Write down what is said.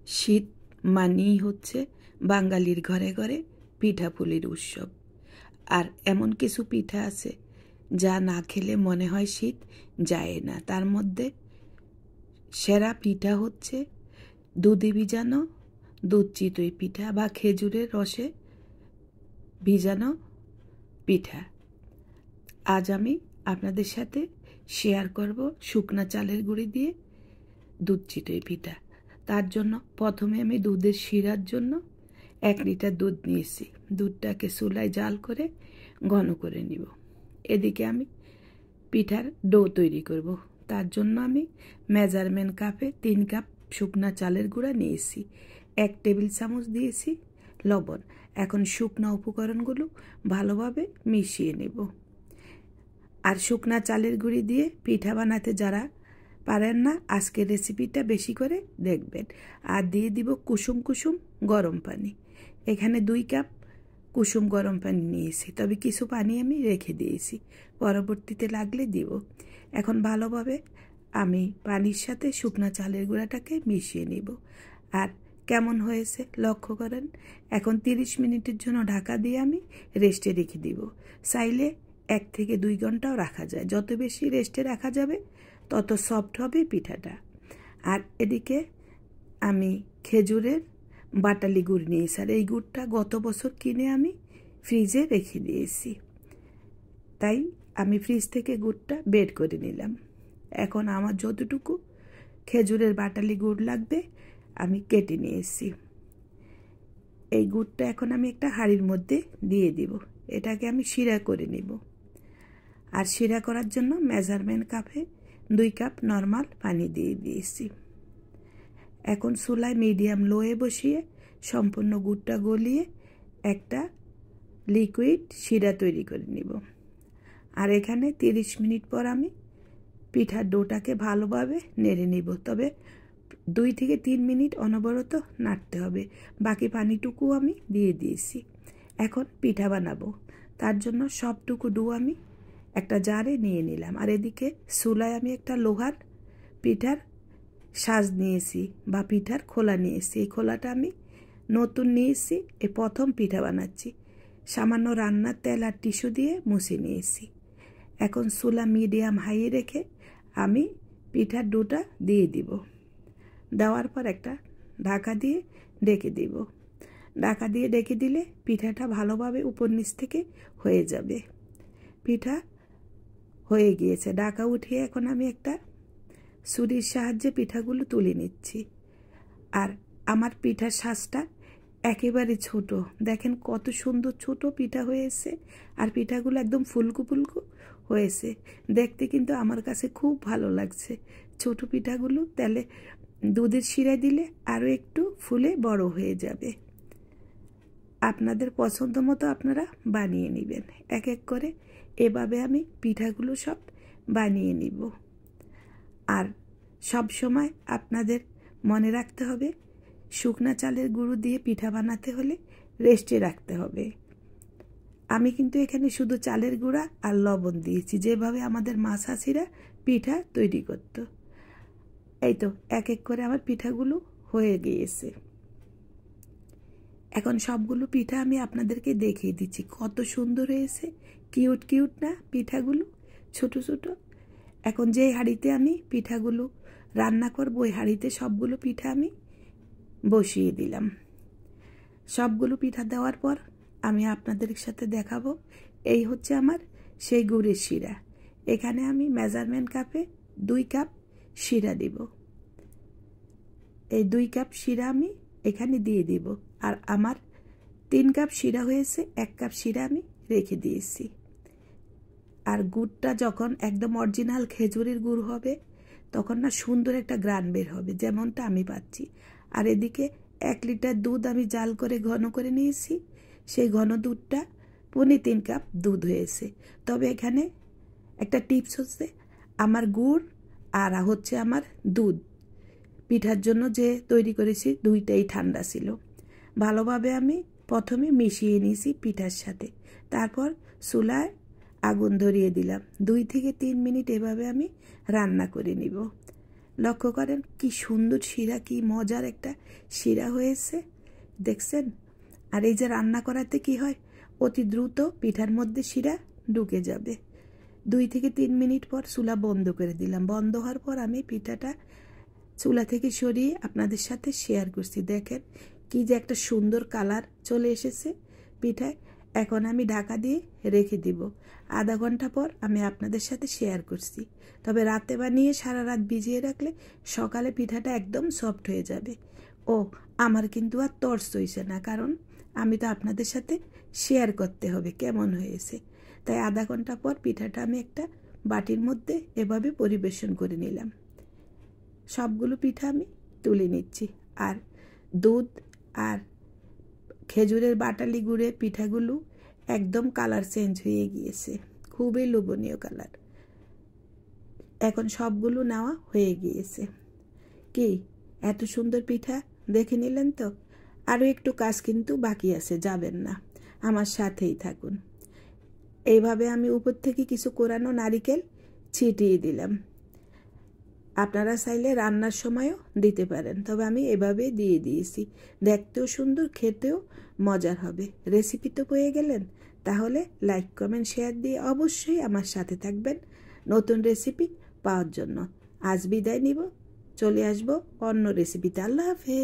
শীত মানেই হচ্ছে বাঙালির ঘরে ঘরে পিঠাপুলির উৎসব। আর এমন কিছু পিঠা আছে যা না খেলে মনে হয় শীত যায় না। তার মধ্যে সেরা পিঠা হচ্ছে দুধে ভিজানো দুধ চিতই পিঠা বা খেজুরের রসে ভিজানো পিঠা। আজ আমি আপনাদের সাথে শেয়ার করব শুকনা চালের গুঁড়ি দিয়ে দুধ চিতই পিঠা। তার জন্য প্রথমে আমি দুধের শিরার জন্য 1 লিটার দুধ নিয়েছি। দুধটাকে চুলায় জাল করে ঘন করে নিব। এদিকে আমি পিঠার ডো তৈরি করব। তার জন্য আমি মেজারমেন্ট কাপে 3 কাপ শুকনা চালের গুঁড়া নিয়েছি। 1 টেবিল চামচ দিয়েছি লবণ। এখন শুকনা উপকরণগুলো ভালোভাবে মিশিয়ে নেব। আর শুকনা চালের গুঁড়ি দিয়ে পিঠা বানাতে যারা পারেন না, আজকের রেসিপিটা বেশি করে দেখবেন। আর দিয়ে দিব কুসুম কুসুম গরম পানি। এখানে 2 কাপ কুসুম গরম পানি নিয়েছি, তবে কিছু পানি আমি রেখে দিয়েছি, পরবর্তীতে লাগলে দিব। এখন ভালোভাবে আমি পানির সাথে শুকনা চালের গুঁড়াটাকে মিশিয়ে নিব। আর কেমন হয়েছে লক্ষ্য করেন। এখন 30 মিনিটের জন্য ঢাকা দিয়ে আমি রেস্টে রেখে দিব। চাইলে 1 থেকে 2 ঘন্টাও রাখা যায়। যত বেশি রেস্টে রাখা যাবে তত সফট হবে পিঠাটা। আর এদিকে আমি খেজুরের বাটালি গুড় নিয়েছি। আর এই গুড়টা গত বছর কিনে আমি ফ্রিজে রেখে দিয়েছি, তাই আমি ফ্রিজ থেকে গুড়টা বের করে নিলাম। এখন আমার যতটুকু খেজুরের বাটালি গুড় লাগবে আমি কেটে নিয়েছি। এই গুড়টা এখন আমি একটা হাঁড়ির মধ্যে দিয়ে দিব। এটাকে আমি শিরা করে নিব। আর শিরা করার জন্য মেজারমেন্ট কাপে 2 কাপ নর্মাল পানি দিয়ে দিয়েছি। এখন চুলায় মিডিয়াম লোয়ে বসিয়ে সম্পূর্ণ গুড়টা গলিয়ে একটা লিকুইড শিরা তৈরি করে নিব। আর এখানে 30 মিনিট পর আমি পিঠার ডোটাকে ভালোভাবে নেড়ে নিব। তবে 2 থেকে 3 মিনিট অনবরত নাড়তে হবে। বাকি পানিটুকু আমি দিয়ে দিয়েছি। এখন পিঠা বানাবো। তার জন্য সবটুকু ডো আমি একটা জারে নিয়ে নিলাম। আর এদিকে চুলায় আমি একটা লোহার পিঠার সাজ নিয়েছি বা পিঠার খোলা নিয়েছি। এই খোলাটা আমি নতুন নিয়েছি, এই প্রথম পিঠা বানাচ্ছি। সামান্য রান্নার তেল আর টিস্যু দিয়ে মুছে নিয়েছি। এখন চুলা মিডিয়াম হাই রেখে আমি পিঠার ডোটা দিয়ে দিব। দেওয়ার পর একটা ঢাকা দিয়ে ঢেকে দিব। ঢাকা দিয়ে ঢেকে দিলে পিঠাটা ভালোভাবে উপর নিচ থেকে হয়ে যাবে। পিঠা হয়ে গিয়েছে। ঢাকা উঠিয়ে এখন আমি একটা ছুরির সাহায্যে পিঠাগুলো তুলে নিচ্ছি। আর আমার পিঠার সাজটা একেবারে ছোট। দেখেন কত সুন্দর ছোট পিঠা হয়েছে। আর পিঠাগুলো একদম ফুলকো ফুলকো হয়েছে। দেখতে কিন্তু আমার কাছে খুব ভালো লাগছে। ছোট পিঠাগুলো তাহলে দুধের শিরা দিলে আরও একটু ফুলে বড় হয়ে যাবে। আপনাদের পছন্দ মতো আপনারা বানিয়ে নেবেন। এক এক করে এভাবে আমি পিঠাগুলো সব বানিয়ে নিব। আর সব সময় আপনাদের মনে রাখতে হবে, শুকনা চালের গুঁড়ো দিয়ে পিঠা বানাতে হলে রেস্টে রাখতে হবে। আমি কিন্তু এখানে শুধু চালের গুঁড়া আর লবণ দিয়েছি, যেভাবে আমাদের মা চাচিরা পিঠা তৈরি করত। এই তো এক এক করে আমার পিঠাগুলো হয়ে গিয়েছে। এখন সবগুলো পিঠা আমি আপনাদেরকে দেখিয়ে দিচ্ছি। কত সুন্দর হয়েছে, কিউট কিউট না পিঠাগুলো, ছোট ছোট। এখন যে হাঁড়িতে আমি পিঠাগুলো রান্না করব ওই হাঁড়িতে সবগুলো পিঠা আমি বসিয়ে দিলাম। সবগুলো পিঠা দেওয়ার পর আমি আপনাদের সাথে দেখাবো এই হচ্ছে আমার সেই গুড়ের শিরা। এখানে আমি মেজারমেন্ট কাপে 2 কাপ শিরা দিব। এই 2 কাপ শিরা আমি এখানে দিয়ে দিব। আর আমার 3 কাপ শিরা হয়েছে, 1 কাপ শিরা আমি রেখে দিয়েছি। আর গুড়টা যখন একদম অরিজিনাল খেজুরের গুড় হবে তখন না সুন্দর একটা গ্রান বের হবে, যেমনটা আমি পাচ্ছি। আর এদিকে 1 লিটার দুধ আমি জাল করে ঘন করে নিয়েছি। সেই ঘন দুধটা 3.25 কাপ দুধ হয়েছে। তবে এখানে একটা টিপস হচ্ছে, আমার গুড় আর হচ্ছে আমার দুধ পিঠার জন্য যে তৈরি করেছি দুইটাই ঠান্ডা ছিল। ভালোভাবে আমি প্রথমে মিশিয়ে নিয়েছি পিঠার সাথে। তারপর চুলায় আগুন ধরিয়ে দিলাম। 2 থেকে 3 মিনিট এভাবে আমি রান্না করে নিব। লক্ষ্য করেন কি সুন্দর শিরা, কি মজার একটা শিরা হয়েছে, দেখছেন? আর এই যে রান্না করাতে কি হয়, অতি দ্রুত পিঠার মধ্যে শিরা ঢুকে যাবে। 2 থেকে 3 মিনিট পর চুলা বন্ধ করে দিলাম। বন্ধ হওয়ার পর আমি পিঠাটা চুলা থেকে সরিয়ে আপনাদের সাথে শেয়ার করছি। দেখেন কি যে একটা সুন্দর কালার চলে এসেছে পিঠায়। এখন আমি ঢাকা দিয়ে রেখে দিব। আধা ঘন্টা পর আমি আপনাদের সাথে শেয়ার করছি। তবে রাতে বানিয়ে সারা রাত ভিজিয়ে রাখলে সকালে পিঠাটা একদম সফট হয়ে যাবে। ও আমার কিন্তু আর তর্স হইছে না, কারণ আমি তো আপনাদের সাথে শেয়ার করতে হবে কেমন হয়েছে। তাই আধা ঘন্টা পর পিঠাটা আমি একটা বাটির মধ্যে এভাবে পরিবেশন করে নিলাম। সবগুলো পিঠা আমি তুলে নিচ্ছি। আর দুধ আর খেজুরের বাটালি গুড়ে পিঠাগুলো একদম কালার চেঞ্জ হয়ে গিয়েছে, খুবই লোভনীয় কালার। এখন সবগুলো নেওয়া হয়ে গিয়েছে। কি এত সুন্দর পিঠা দেখে নিলেন তো? আরও একটু কাজ কিন্তু বাকি আছে, যাবেন না, আমার সাথেই থাকুন। এইভাবে আমি উপর থেকে কিছু কোরানো নারিকেল ছিটিয়ে দিলাম। আপনারা চাইলে রান্নার সময়ও দিতে পারেন, তবে আমি এভাবে দিয়ে দিয়েছি। দেখতেও সুন্দর, খেতেও মজার হবে। রেসিপি তো পেয়ে গেলেন, তাহলে লাইক কমেন্ট শেয়ার দিয়ে অবশ্যই আমার সাথে থাকবেন নতুন রেসিপি পাওয়ার জন্য। আজ বিদায় নিব, চলে আসবো অন্য রেসিপিতে। আল্লাহ হাফেজ।